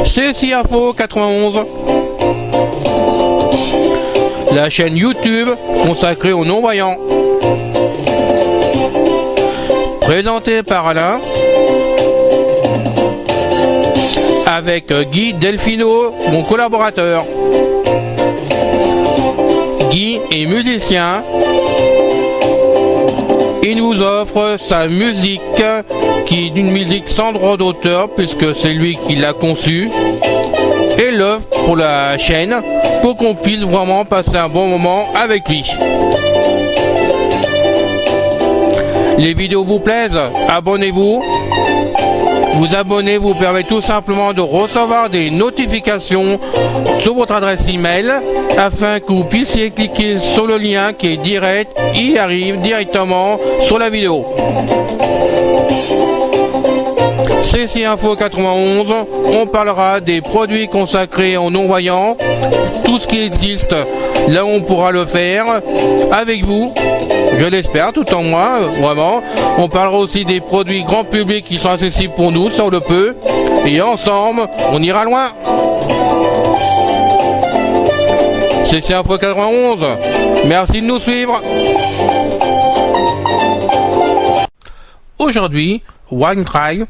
CSI Info 91, la chaîne YouTube consacrée aux non-voyants, présentée par Alain, avec Guy Delfino, mon collaborateur. Guy est musicien. Il nous offre sa musique, qui est une musique sans droit d'auteur, puisque c'est lui qui l'a conçue, et l'offre pour la chaîne, pour qu'on puisse vraiment passer un bon moment avec lui. Les vidéos vous plaisent? Abonnez-vous. Vous abonner vous permet tout simplement de recevoir des notifications sur votre adresse email afin que vous puissiez cliquer sur le lien qui est direct, il arrive directement sur la vidéo. CSI Info 91, on parlera des produits consacrés aux non-voyants, tout ce qui existe, là on pourra le faire avec vous, je l'espère, tout en moi, vraiment. On parlera aussi des produits grand public qui sont accessibles pour nous, si on le peut, et ensemble, on ira loin. CSI Info 91, merci de nous suivre. Aujourd'hui, One Drive,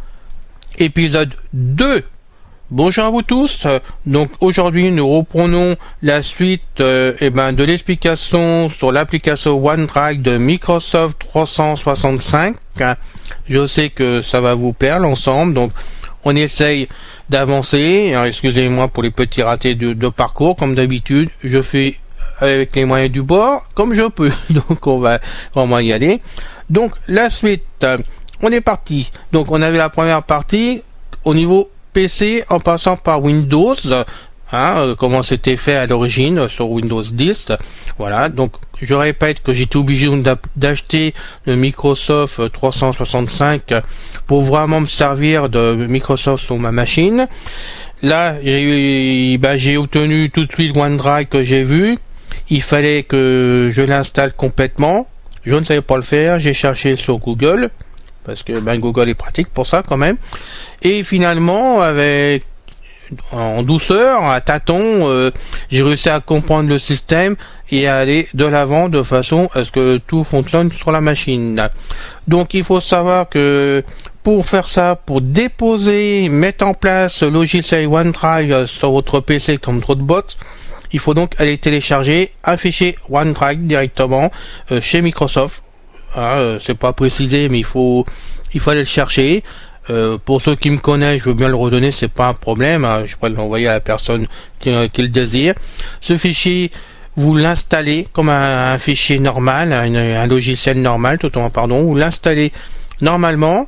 épisode 2. Bonjour à vous tous. Donc aujourd'hui nous reprenons la suite de l'explication sur l'application OneDrive de Microsoft 365. Je sais que ça va vous plaire l'ensemble, donc on essaye d'avancer. Excusez-moi pour les petits ratés de parcours, comme d'habitude je fais avec les moyens du bord comme je peux, donc on va vraiment y aller. Donc la suite, on est parti. Donc on avait la première partie au niveau PC en passant par Windows, comment c'était fait à l'origine sur Windows 10. Voilà, donc je répète que j'étais obligé d'acheter le Microsoft 365 pour vraiment me servir de Microsoft sur ma machine. Là, j'ai obtenu tout de suite OneDrive que j'ai vu. Il fallait que je l'installe complètement. Je ne savais pas le faire, j'ai cherché sur Google, parce que Google est pratique pour ça quand même. Et finalement, en douceur, à tâtons, j'ai réussi à comprendre le système et à aller de l'avant de façon à ce que tout fonctionne sur la machine. Donc il faut savoir que pour faire ça, pour déposer, mettre en place le logiciel OneDrive sur votre PC comme Dropbox, il faut donc aller télécharger un fichier OneDrive directement chez Microsoft. C'est pas précisé, mais il faut aller le chercher. Pour ceux qui me connaissent, je veux bien le redonner, c'est pas un problème. Je peux l'envoyer à la personne qui le désire. Ce fichier, vous l'installez comme un fichier normal, un logiciel normal, vous l'installez normalement.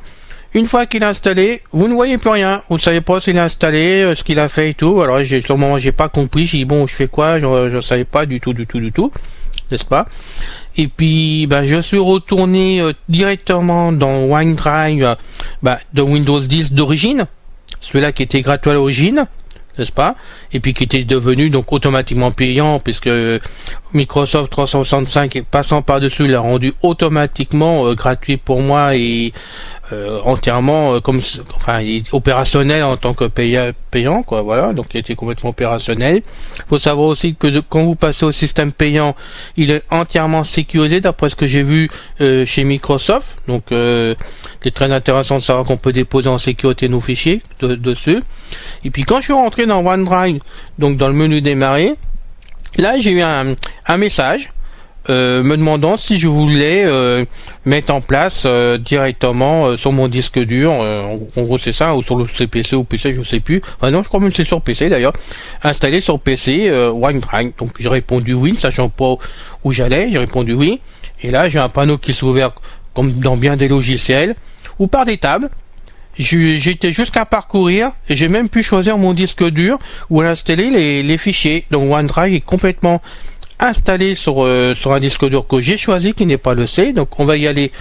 Une fois qu'il est installé, vous ne voyez plus rien. Vous ne savez pas s'il est installé, ce qu'il a fait et tout. Alors, sur le moment, j'ai pas compris. J'ai dit, bon, je fais quoi? Je savais pas du tout, n'est-ce pas? Et puis, je suis retourné directement dans OneDrive de Windows 10 d'origine, celui-là qui était gratuit à l'origine, n'est-ce pas? Et puis qui était devenu donc automatiquement payant, puisque Microsoft 365 passant par-dessus l'a rendu automatiquement gratuit pour moi et entièrement opérationnel en tant que payant, quoi. Voilà, donc il était complètement opérationnel. Faut savoir aussi que quand vous passez au système payant, il est entièrement sécurisé d'après ce que j'ai vu chez Microsoft. Donc c'est très intéressant de savoir qu'on peut déposer en sécurité nos fichiers dessus. Et puis quand je suis rentré dans OneDrive, donc dans le menu démarrer, là j'ai eu un message me demandant si je voulais mettre en place directement sur mon disque dur, en gros c'est ça, ou sur le CPC ou PC, je sais plus. Non, je crois même que c'est sur PC d'ailleurs, installé sur PC OneDrive. Donc j'ai répondu oui, sachant pas où j'allais, j'ai répondu oui. Et là j'ai un panneau qui s'est ouvert comme dans bien des logiciels, ou par des tables. J'étais jusqu'à parcourir et j'ai même pu choisir mon disque dur ou installer les fichiers. Donc OneDrive est complètement installé sur un disque dur que j'ai choisi, qui n'est pas le C. Donc on va y aller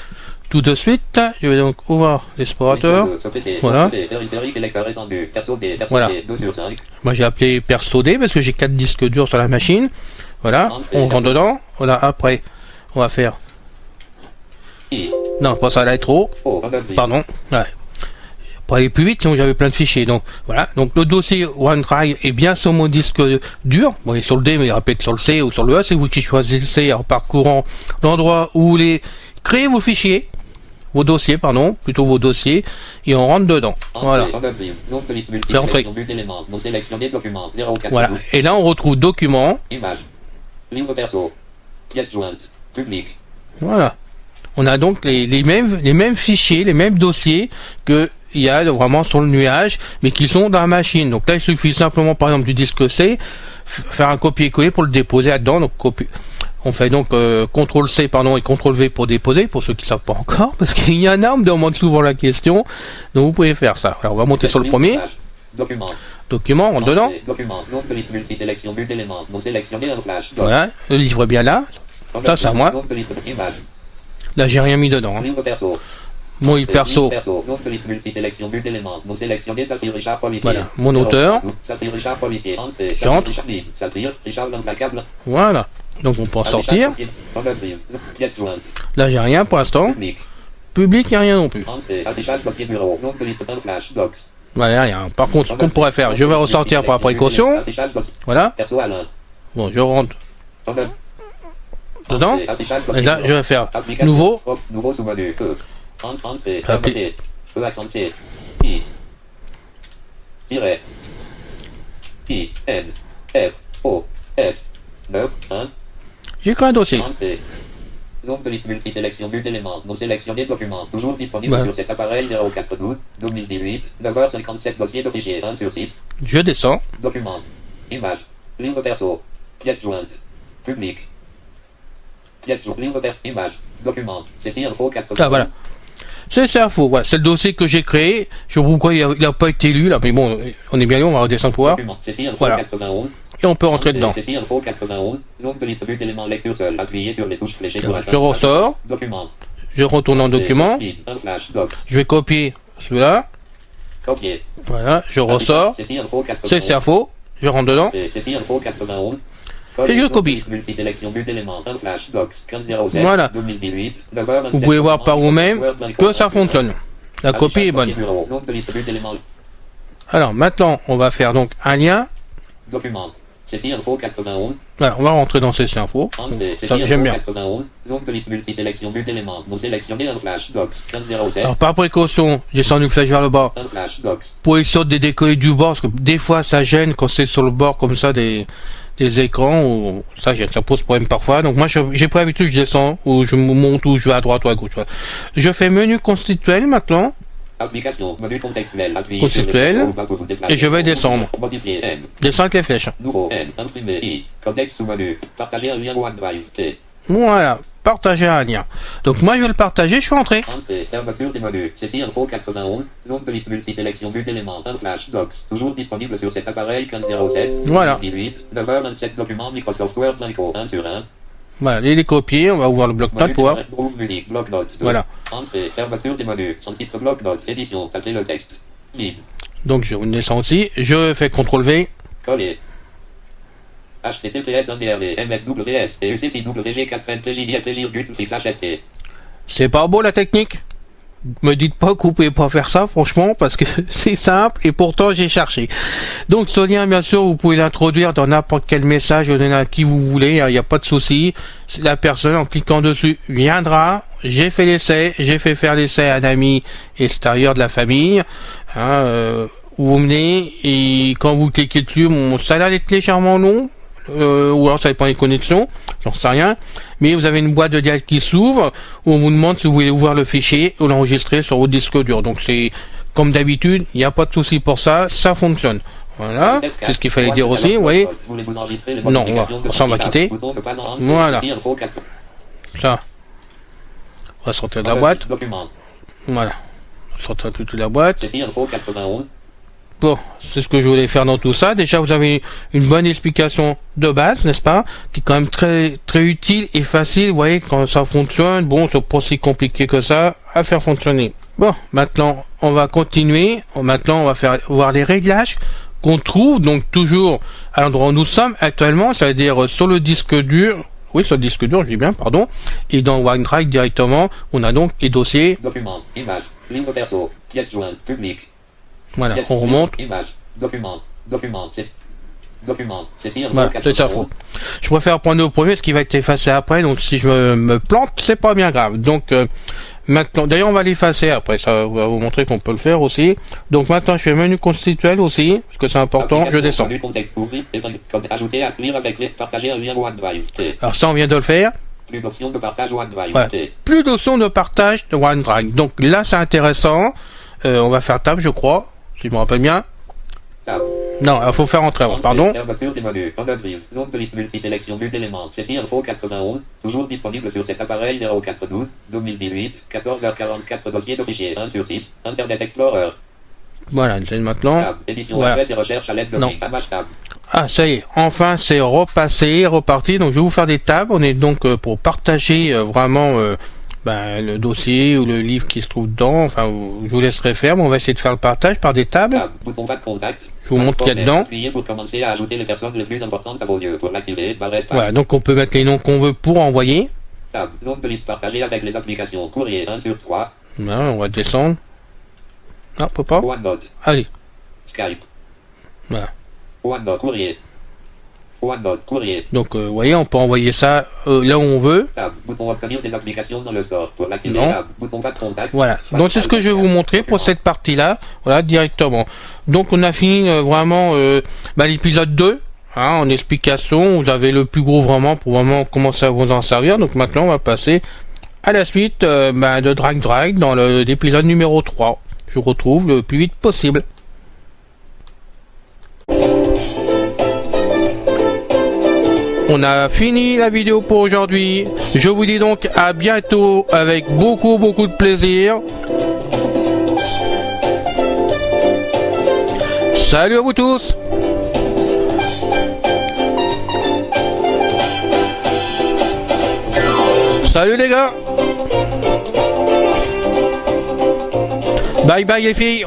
tout de suite. Je vais donc ouvrir l'explorateur. Voilà. Voilà. Moi j'ai appelé Perso D parce que j'ai 4 disques durs sur la machine. Voilà. On rentre dedans. Voilà. Après, on va faire. Non, pas ça là est trop. Pardon. Ouais. pour aller plus vite, sinon j'avais plein de fichiers. Donc voilà, donc le dossier OneDrive est bien sur mon disque dur, bon, il est sur le D, mais il répète sur le C ou sur le A, c'est vous qui choisissez en parcourant l'endroit où vous voulez créer vos fichiers, vos dossiers, pardon, plutôt vos dossiers, et on rentre dedans. Voilà. C'est entré. Voilà. Et là on retrouve documents. Livre perso. Pièce jointe. Public. Voilà. On a donc les mêmes fichiers, les mêmes dossiers que il y a vraiment sur le nuage, mais qui sont dans la machine. Donc là, il suffit simplement, par exemple, du disque C, faire un copier-coller pour le déposer là-dedans. Donc on fait donc CTRL-C pardon et CTRL-V pour déposer, pour ceux qui savent pas encore, parce qu'il y en a, on me demande souvent la question. Donc vous pouvez faire ça. Alors on va monter sur le premier. Document, on dedans. Document, nom de liste multisélection, but d'éléments, non sélectionné en flash. Voilà, le livre est bien là. Ça, c'est à moi. Là, j'ai rien mis dedans. Hein. Livre perso. Mon livre perso. Nom de liste multisélection, but d'éléments, non sélectionné, Salpire Richard Policier. Voilà, mon auteur. Salpire Richard Policier. J'entre. Salpire Richard l'implacable. Voilà. Donc on peut en sortir. Là, j'ai rien pour l'instant. Public, il n'y a rien non plus. Voilà, rien. Par contre, ce qu'on pourrait faire, je vais ressortir par précaution. Voilà. Bon, je rentre dedans. Et là, je vais faire nouveau. Nouveau sous-menu. Entrée. E accent C. I. Tiret. I. N. F. O. S. 9. 1. J'ai créé un dossier. Zone de liste multisélection, but d'éléments, non sélectionné document, toujours disponible sur cet appareil 0412, 2018, 9h57, dossier de fichier 1 sur 6. Je descends. Document. Image. Livre perso. Pièce jointe. Public. Pièce jointe. Livre perso. Image. Document. Ceci info 4. Ah voilà. C'est info. Voilà. C'est le dossier que j'ai créé. Je sais pas pourquoi il n'a pas été lu là, mais bon, on est bien là, on va redescendre pour voir. Voilà. 91. Et on peut rentrer dedans. Ceci info 91. Zone de liste but élément lecture seul. Appuyez sur les touches fléchées. Je ressors. Document. Je retourne en document. Je vais copier celui-là. Copier. Voilà. Je ressors. C'est info. Je rentre dedans. Ceci info 91. Et je copie. Voilà. Vous pouvez voir par vous-même que ça fonctionne. La copie est bonne. Alors maintenant, on va faire donc un lien. Document. Ceci info 91. Voilà, on va rentrer dans ces infos. Ça, j'aime bien. 91. Zone de liste multisélection, but d'éléments, non sélectionné un flash docs 1507. Alors par précaution, j'ai descendu le flash vers le bas. Un flash docs. Pour essayer de décoller du bord, parce que des fois ça gêne quand c'est sur le bord comme ça des écrans, ou ça pose problème parfois. Donc moi j'ai pris l'habitude, je descends, ou je monte, ou je vais à droite ou à gauche. Voilà. Je fais menu constituel maintenant. Application, menu contextuel, constituel, et je vais descendre. Modifier M. Descendre avec les flèches. Nouveau N, imprimer I, contexte sous menu, partager un lien OneDrive T. Voilà, partager un lien. Donc moi je vais le partager, je suis entré. Entrée, fermeture des menus, ceci info 91, zone de liste multisélection, but d'éléments, un flash docs, toujours disponible sur cet appareil 1507, voilà. 18, 9h27 documents Microsoft Word Blanco 1 sur 1. Voilà, les copier, on va ouvrir le bloc-notes pour voir. Musique, bloc-notes. Voilà. Entrée, fermeture des menus, sans titre bloc-notes, édition, tapez le texte. Vide. Donc je descends aussi, je fais CTRL-V. Coller. HTTPS NDRV, MSWS, et UCCW4NPJ, C'est pas beau la technique? Me dites pas que vous pouvez pas faire ça, franchement, parce que c'est simple et pourtant j'ai cherché. Donc ce lien, bien sûr, vous pouvez l'introduire dans n'importe quel message, donner à qui vous voulez, il n'y a pas de souci. La personne, en cliquant dessus, viendra. J'ai fait l'essai, j'ai fait faire l'essai à un ami extérieur de la famille. Vous venez et quand vous cliquez dessus, ça a l'air d'être légèrement long. Ou alors ça dépend des connexions, j'en sais rien, mais vous avez une boîte de dialogue qui s'ouvre où on vous demande si vous voulez ouvrir le fichier ou l'enregistrer sur votre disque dur. Donc c'est comme d'habitude, il n'y a pas de souci pour ça, ça fonctionne. Voilà, c'est ce qu'il fallait dire aussi, vous voyez. Non, ça on va quitter. Voilà. Ça. On va sortir de la boîte. Voilà. Sortir de la boîte. Bon, c'est ce que je voulais faire dans tout ça. Déjà, vous avez une bonne explication de base, n'est-ce pas? Qui est quand même très, très utile et facile. Vous voyez, quand ça fonctionne, bon, c'est pas si compliqué que ça à faire fonctionner. Bon, maintenant, on va continuer. Maintenant, on va faire voir les réglages qu'on trouve, donc toujours à l'endroit où nous sommes actuellement, c'est-à-dire sur le disque dur. Oui, sur le disque dur, je dis bien, pardon. Et dans OneDrive directement, on a donc les dossiers. Document, image, livre perso, pièce jointe, public. Voilà, Geste, on remonte. Image. Document. Document. Document. Saisir. Voilà, c'est ça, faux. Je préfère prendre au premier, ce qui va être effacé après, donc si je me plante, c'est pas bien grave. Donc, maintenant, d'ailleurs, on va l'effacer après, ça va vous montrer qu'on peut le faire aussi. Donc maintenant, je fais menu constituel aussi, parce que c'est important, je descends. Ajouter, inclure avec les, partager un lien OneDrive. Alors ça, on vient de le faire. Plus d'options de partage OneDrive. Voilà. Plus d'options de partage de OneDrive. Donc là, c'est intéressant. On va faire tab, je crois, si je me rappelle bien. Tab. Non, il faut faire entrer, pardon. Fermeture des menus. OneDrive. Zone de liste multisélection vue d'éléments. Ceci info 91. Toujours disponible sur cet appareil 0412 2018 14h44 dossier de fichier 1 sur 6. Internet Explorer. Voilà, c'est maintenant. Tab. Édition Voilà. adresse et recherche à l'aide de image tab. Ah, ça y est, enfin c'est repassé, reparti. Donc je vais vous faire des tables. On est donc pour partager vraiment le dossier ou le livre qui se trouve dedans. Enfin, je vous laisserai faire, mais on va essayer de faire le partage par des tables. Tab. Bouton pas de contact. Je vous montre qu'il y a dedans. Appuyez pour commencer à ajouter les personnes les plus importantes à vos yeux. Pour l'activer, barre espace. Voilà, donc on peut mettre les noms qu'on veut pour envoyer. Tab. Zone de liste partagée avec les applications. Courrier 1 sur 3. Voilà, on va descendre. Non, on peut pas. OneNote. Allez, Skype. voilà. OneNote. Courrier. OneNote. Courrier. Donc vous voyez, on peut envoyer ça là où on veut. Tab. Bouton obtenir des applications dans le store. Pour l'activer, Non. tab. Bouton pas de contact. Voilà, donc c'est ce que je vais vous montrer pour cette partie-là, voilà, directement. Donc on a fini vraiment l'épisode 2, hein, en explication, vous avez le plus gros vraiment pour vraiment commencer à vous en servir. Donc maintenant on va passer à la suite de Drag dans l'épisode numéro 3. Je vous retrouve le plus vite possible. On a fini la vidéo pour aujourd'hui. Je vous dis donc à bientôt avec beaucoup de plaisir. Salut à vous tous. Salut les gars. Bye bye les filles.